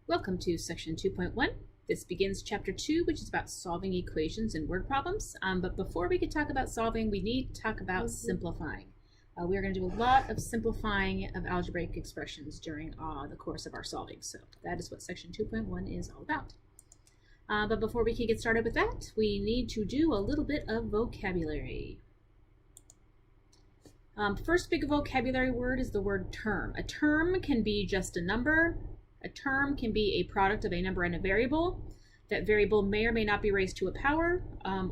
Welcome to section 2.1. This begins chapter 2, which is about solving equations and word problems. But before we can talk about solving, we need to talk about simplifying. We are going to do a lot of simplifying of algebraic expressions during the course of our solving. So that is what section 2.1 is all about. But before we can get started with that, we need to do a little bit of vocabulary. First big vocabulary word is the word term. A term can be just a number. A term can be a product of a number and a variable. That variable may or may not be raised to a power,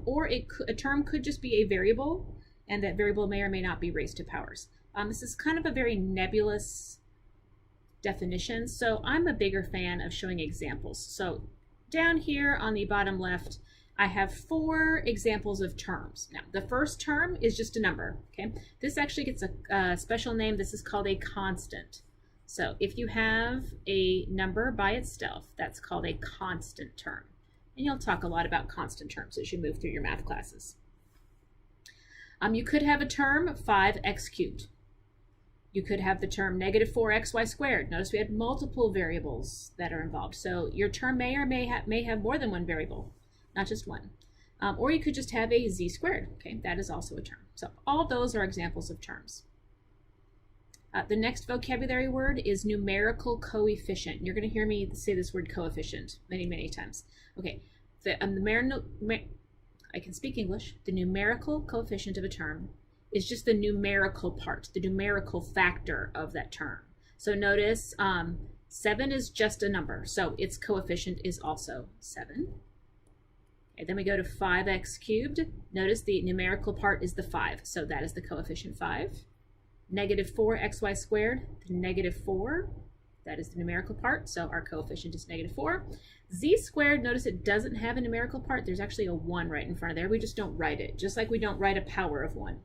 or a term could just be a variable, and that variable may or may not be raised to powers. This is kind of a very nebulous definition, so I'm a bigger fan of showing examples. So down here on the bottom left, I have 4 examples of terms. Now, the first term is just a number, okay? This actually gets a special name. This is called a constant. So if you have a number by itself, that's called a constant term. And you'll talk a lot about constant terms as you move through your math classes. You could have a term 5x cubed. You could have the term negative 4xy squared. Notice we had multiple variables that are involved. So your term may or may have more than one variable, not just one. Or you could just have a z squared. Okay, that is also a term. So all those are examples of terms. The next vocabulary word is numerical coefficient. You're going to hear me say this word coefficient many, many times. Okay, I can speak English. The numerical coefficient of a term is just the numerical part, the numerical factor of that term. So notice 7 is just a number, so its coefficient is also 7. Okay, then we go to 5x cubed. Notice the numerical part is the 5, so that is the coefficient 5. Negative 4xy squared, negative 4, that is the numerical part, so our coefficient is negative 4. Z squared, notice it doesn't have a numerical part. There's actually a 1 right in front of there. We just don't write it, just like we don't write a power of 1.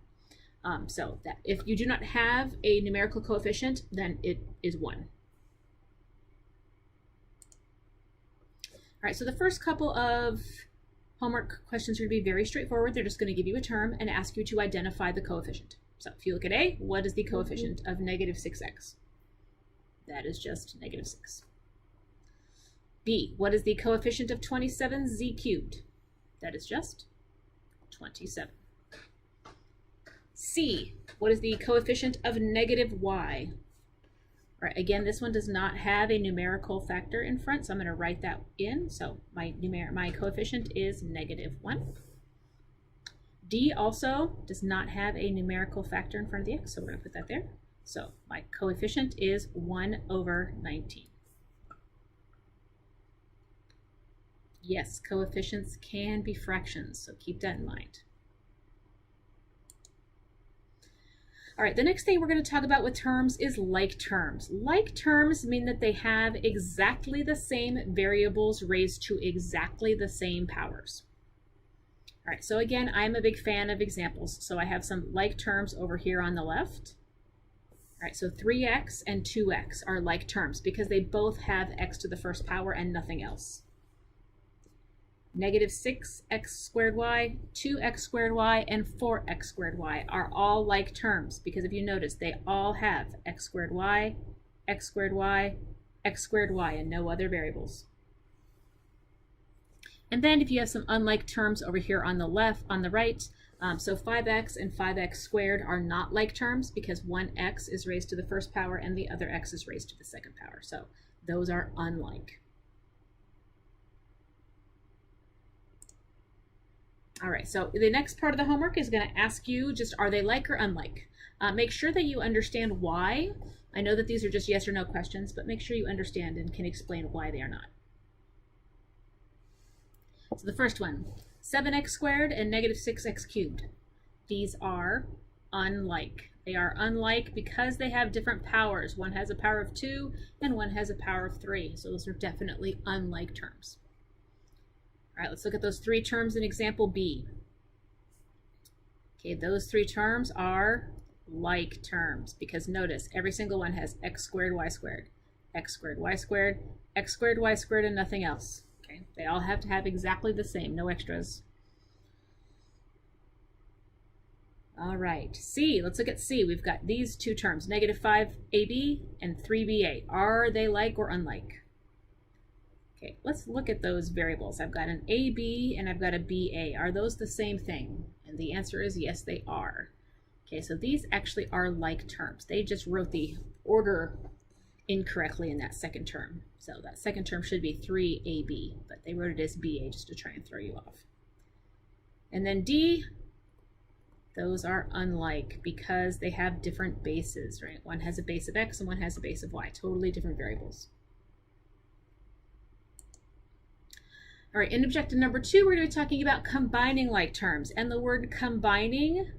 So that if you do not have a numerical coefficient, then it is 1. All right, so the first couple of homework questions are going to be very straightforward. They're just going to give you a term and ask you to identify the coefficient. So if you look at A, what is the coefficient of negative 6x? That is just negative 6. B, what is the coefficient of 27z cubed? That is just 27. C, what is the coefficient of negative y? All right, again, this one does not have a numerical factor in front, so I'm going to write that in. So my coefficient is negative 1. D also does not have a numerical factor in front of the x, so we're going to put that there. So my coefficient is 1 over 19. Yes, coefficients can be fractions, so keep that in mind. All right, the next thing we're going to talk about with terms is like terms. Like terms mean that they have exactly the same variables raised to exactly the same powers. All right, so again, I'm a big fan of examples. So I have some like terms over here on the left. All right, so 3x and 2x are like terms because they both have x to the first power and nothing else. Negative 6x squared y, 2x squared y, and 4x squared y are all like terms because if you notice, they all have x squared y, x squared y, x squared y, and no other variables. And then if you have some unlike terms over here on the left, on the right, so 5x and 5x squared are not like terms because one x is raised to the first power and the other x is raised to the second power. So those are unlike. All right, so the next part of the homework is going to ask you just, are they like or unlike? Make sure that you understand why. I know that these are just yes or no questions, but make sure you understand and can explain why they are not. So the first one, 7x squared and negative 6x cubed. These are unlike. They are unlike because they have different powers. One has a power of 2 and one has a power of 3. So those are definitely unlike terms. All right, let's look at those 3 terms in example B. Okay, those 3 terms are like terms because notice every single one has x squared, y squared, x squared, y squared, x squared, y squared, and nothing else. Okay, they all have to have exactly the same, no extras. All right, C, let's look at C. We've got these 2 terms, negative 5ab and 3ba. Are they like or unlike? Okay, let's look at those variables. I've got an AB and I've got a BA. Are those the same thing? And the answer is yes, they are. Okay, so these actually are like terms. They just wrote the order incorrectly in that second term. So that second term should be 3AB, but they wrote it as BA just to try and throw you off. And then D, those are unlike because they have different bases, right? One has a base of X and one has a base of Y, totally different variables. All right, in objective number 2, we're going to be talking about combining like terms. And the word combining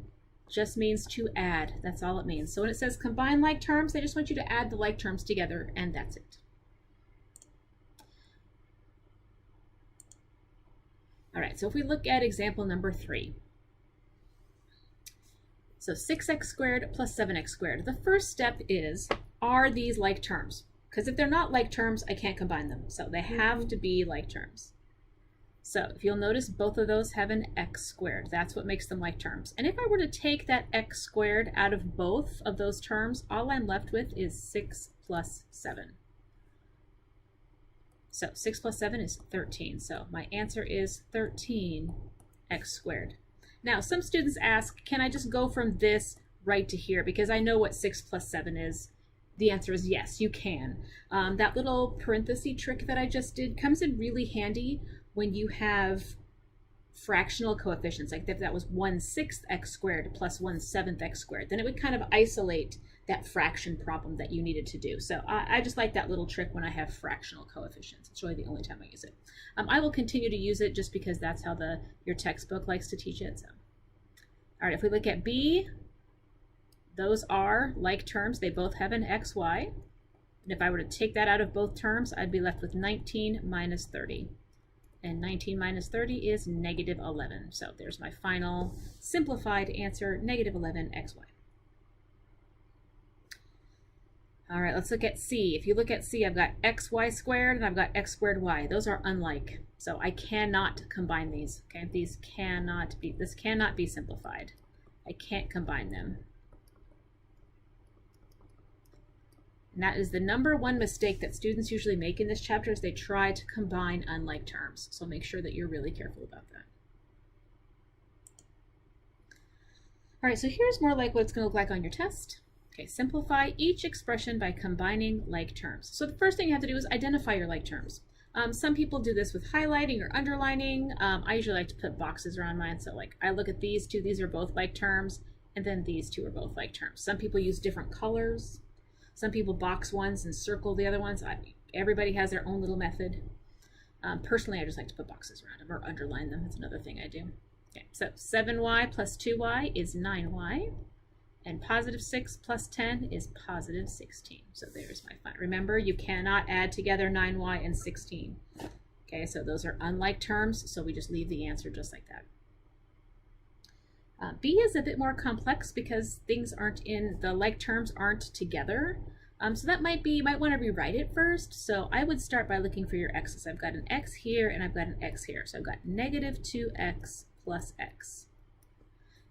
just means to add. That's all it means. So when it says combine like terms, they just want you to add the like terms together, and that's it. All right, so if we look at example number 3. So 6x squared plus 7x squared. The first step is, are these like terms? Because if they're not like terms, I can't combine them. So they have to be like terms. So if you'll notice, both of those have an x squared. That's what makes them like terms. And if I were to take that x squared out of both of those terms, all I'm left with is 6 plus 7. So 6 plus 7 is 13. So my answer is 13x squared. Now, some students ask, can I just go from this right to here? Because I know what 6 plus 7 is. The answer is yes, you can. That little parenthesis trick that I just did comes in really handy when you have fractional coefficients. Like if that was 1/6 x squared plus 1/7 x squared, then it would kind of isolate that fraction problem that you needed to do. So I just like that little trick when I have fractional coefficients. It's really the only time I use it. I will continue to use it just because that's how your textbook likes to teach it. So. All right, if we look at B, those are like terms. They both have an xy. And if I were to take that out of both terms, I'd be left with 19 minus 30. And 19 minus 30 is negative 11. So there's my final simplified answer, negative 11 xy. All right, let's look at C. If you look at C, I've got xy squared and I've got x squared y. Those are unlike. So I cannot combine these. Okay, this cannot be simplified. I can't combine them. And that is the #1 mistake that students usually make in this chapter is they try to combine unlike terms. So make sure that you're really careful about that. All right, so here's more like what it's going to look like on your test. Okay, simplify each expression by combining like terms. So the first thing you have to do is identify your like terms. Some people do this with highlighting or underlining. I usually like to put boxes around mine. So like I look at these two, these are both like terms, and then these two are both like terms. Some people use different colors. Some people box ones and circle the other ones. Everybody has their own little method. Personally, I just like to put boxes around them or underline them. That's another thing I do. Okay, so 7y plus 2y is 9y. And positive 6 plus 10 is positive 16. So there's my final. Remember, you cannot add together 9y and 16. Okay, so those are unlike terms, so we just leave the answer just like that. B is a bit more complex because things the like terms aren't together. So that might be, you might want to rewrite it first. So I would start by looking for your x's. I've got an x here and I've got an x here. So I've got negative 2x plus x.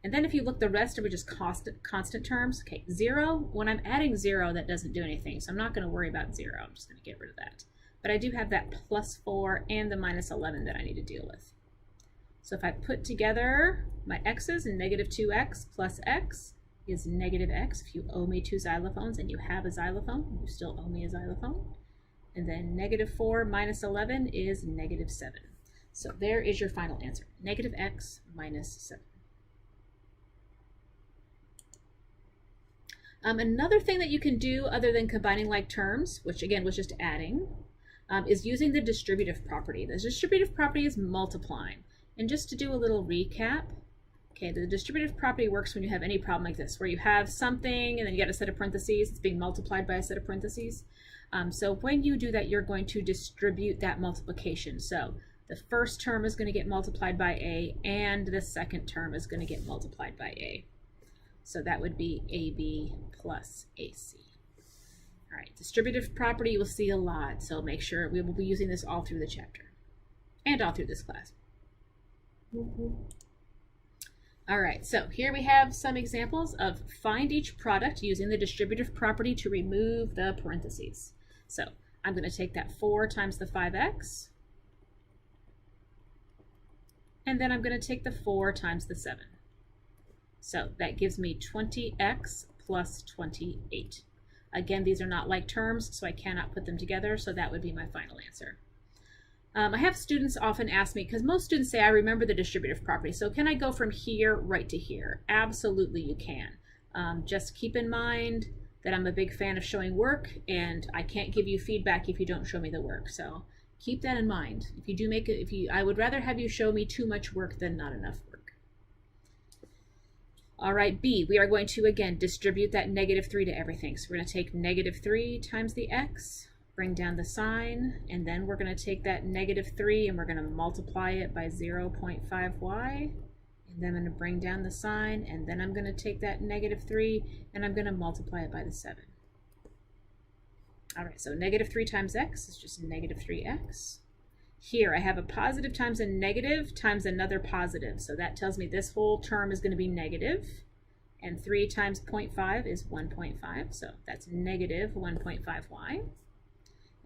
And then if you look, the rest are just constant terms. Okay, 0, when I'm adding 0, that doesn't do anything. So I'm not going to worry about 0. I'm just going to get rid of that. But I do have that plus 4 and the minus 11 that I need to deal with. So if I put together my x's, and negative 2x plus x is negative x. If you owe me 2 xylophones and you have a xylophone, you still owe me a xylophone. And then negative 4 minus 11 is negative 7. So there is your final answer, negative x minus 7. Another thing that you can do other than combining like terms, which again was just adding, is using the distributive property. The distributive property is multiplying. And just to do a little recap, okay, the distributive property works when you have any problem like this, where you have something and then you got a set of parentheses, it's being multiplied by a set of parentheses. So when you do that, you're going to distribute that multiplication. So the first term is going to get multiplied by a, and the second term is going to get multiplied by a. So that would be AB plus AC. All right, distributive property you will see a lot, so make sure we will be using this all through the chapter and all through this class. All right, so here we have some examples of find each product using the distributive property to remove the parentheses. So I'm going to take that 4 times the 5x, and then I'm going to take the 4 times the 7. So that gives me 20x plus 28. Again, these are not like terms, so I cannot put them together, so that would be my final answer. I have students often ask me, because most students say, I remember the distributive property, so can I go from here right to here? Absolutely you can. Just keep in mind that I'm a big fan of showing work, and I can't give you feedback if you don't show me the work. So keep that in mind. If you do make it, I would rather have you show me too much work than not enough work. All right, B, we are going to, again, distribute that -3 to everything. So we're going to take -3 times the x, bring down the sign, and then we're going to take that -3 and we're going to multiply it by 0.5y. And then I'm going to bring down the sign, and then I'm going to take that -3 and I'm going to multiply it by the 7. All right, so -3 times x is just -3x. Here I have a positive times a negative times another positive. So that tells me this whole term is going to be negative. And 3 times 0.5 is 1.5. So that's -1.5y.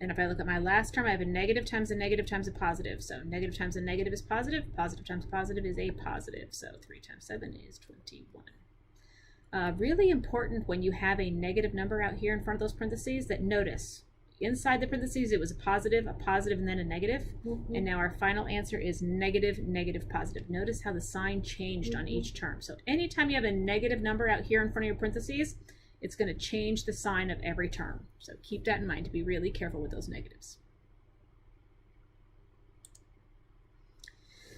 And if I look at my last term, I have a negative times a negative times a positive. So negative times a negative is positive. Positive times a positive is a positive. So 3 times 7 is 21. Really important when you have a negative number out here in front of those parentheses that notice inside the parentheses it was a positive, and then a negative. And now our final answer is negative, negative, positive. Notice how the sign changed on each term. So anytime you have a negative number out here in front of your parentheses, it's going to change the sign of every term. So keep that in mind to be really careful with those negatives.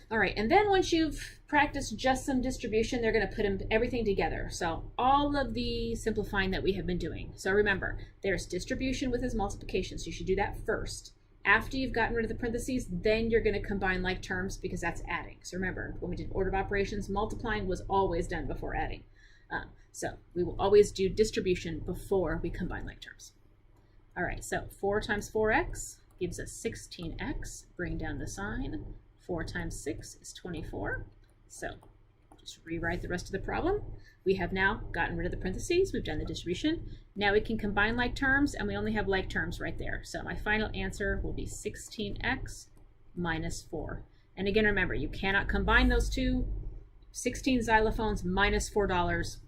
All right, and then once you've practiced just some distribution, they're going to put everything together. So all of the simplifying that we have been doing. So remember, there's distribution with its multiplication, so you should do that first. After you've gotten rid of the parentheses, then you're going to combine like terms because that's adding. So remember, when we did order of operations, multiplying was always done before adding. So we will always do distribution before we combine like terms. All right, so 4 times 4x gives us 16x. Bring down the sign. 4 times 6 is 24. So just rewrite the rest of the problem. We have now gotten rid of the parentheses. We've done the distribution. Now we can combine like terms, and we only have like terms right there. So my final answer will be 16x minus 4. And again, remember, you cannot combine those two. 16 xylophones minus $4.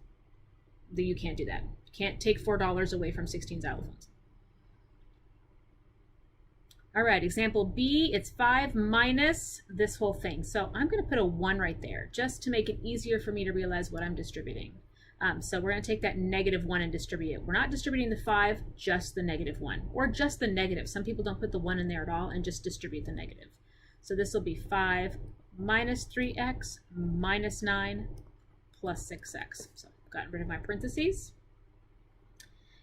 You can't do that. You can't take $4 away from 16 xylophones. All right, example B, it's 5 minus this whole thing. So I'm going to put a 1 right there just to make it easier for me to realize what I'm distributing. So we're going to take that -1 and distribute it. We're not distributing the 5, just the -1, or just the negative. Some people don't put the 1 in there at all and just distribute the negative. So this will be 5 minus 3x minus 9 plus 6x. So I've gotten rid of my parentheses.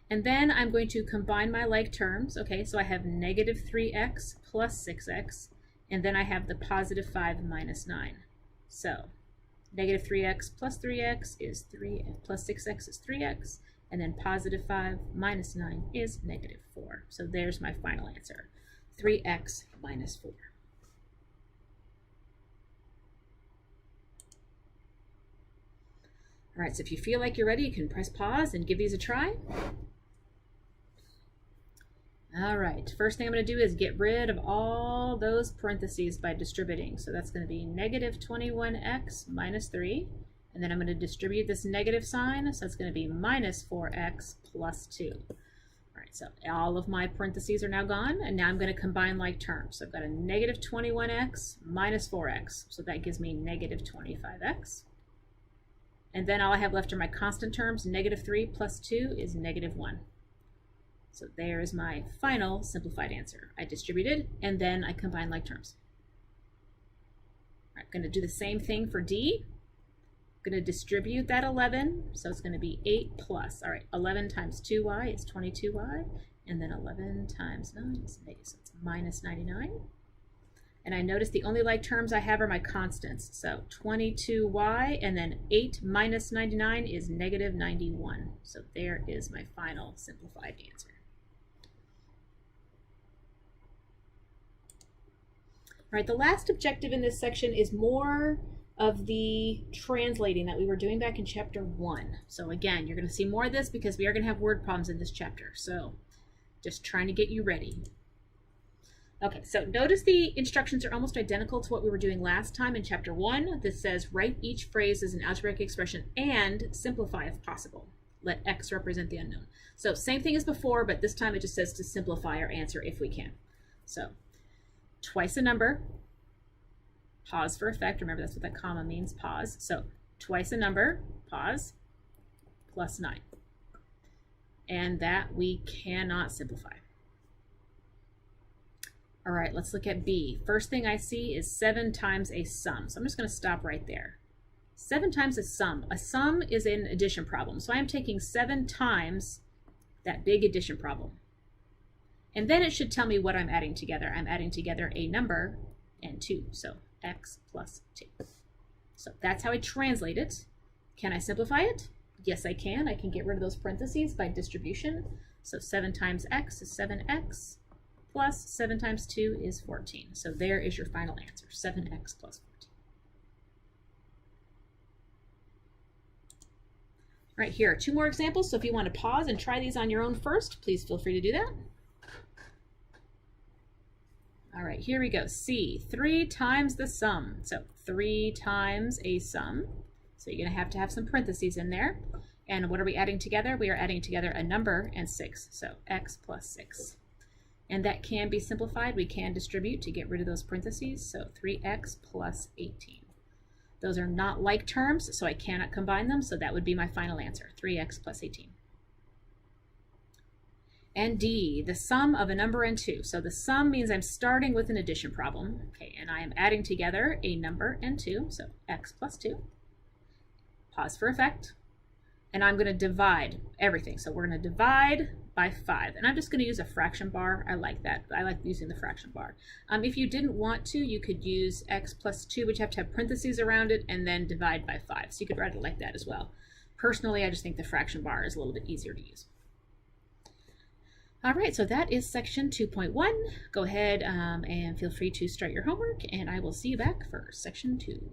And then I'm going to combine my like terms. Okay, so I have -3x plus 6x, and then I have the positive 5 minus 9. So -3x plus 3x is 3, plus 6x is 3x, and then positive 5 minus 9 is -4. So there's my final answer, 3x minus 4. All right, so if you feel like you're ready, you can press pause and give these a try. All right, first thing I'm going to do is get rid of all those parentheses by distributing. So that's going to be -21x minus 3. And then I'm going to distribute this negative sign. So it's going to be minus 4x plus 2. All right, so all of my parentheses are now gone. And now I'm going to combine like terms. So I've got a -21x minus 4x. So that gives me -25x. And then all I have left are my constant terms. -3 plus 2 is -1. So there is my final simplified answer. I distributed, and then I combined like terms. All right, I'm going to do the same thing for D. I'm going to distribute that 11, so it's going to be 8 plus. All right, 11 times 2y is 22y, and then 11 times 9 is negative, so it's minus 99. And I notice the only like terms I have are my constants. So 22y, and then 8 minus 99 is -91. So there is my final simplified answer. All right, the last objective in this section is more of the translating that we were doing back in chapter 1. So again, you're going to see more of this because we are going to have word problems in this chapter. So Just trying to get you ready. Okay, so notice the instructions are almost identical to what we were doing last time in chapter 1. This says write each phrase as an algebraic expression and simplify if possible. Let x represent the unknown. So same thing as before, but this time it just says to simplify our answer if we can. So twice a number, pause for effect. Remember, that's what that comma means, pause. So twice a number, pause, plus 9. And that we cannot simplify. All right, let's look at B. First thing I see is 7 times a sum. So I'm just going to stop right there. 7 times a sum. A sum is an addition problem. So I am taking 7 times that big addition problem. And then it should tell me what I'm adding together. I'm adding together a number and 2. So x plus 2. So that's how I translate it. Can I simplify it? Yes, I can. I can get rid of those parentheses by distribution. So 7 times x is 7x. Plus 7 times 2 is 14. So there is your final answer, 7x plus 14. Right, here are 2 more examples. So if you want to pause and try these on your own first, please feel free to do that. All right, here we go. C, 3 times the sum. So 3 times a sum. So you're going to have some parentheses in there. And what are we adding together? We are adding together a number and 6. So x plus 6. And that can be simplified. We can distribute to get rid of those parentheses. So 3x plus 18. Those are not like terms, so I cannot combine them. So that would be my final answer, 3x plus 18. And D, the sum of a number and 2. So the sum means I'm starting with an addition problem. Okay, and I am adding together a number and 2. So x plus 2. Pause for effect. And I'm going to divide everything. So we're going to divide by 5. And I'm just going to use a fraction bar. I like that. I like using the fraction bar. If you didn't want to, you could use x plus 2, but you have to have parentheses around it, and then divide by 5. So you could write it like that as well. Personally, I just think the fraction bar is a little bit easier to use. All right, so that is section 2.1. Go ahead and feel free to start your homework, and I will see you back for section 2.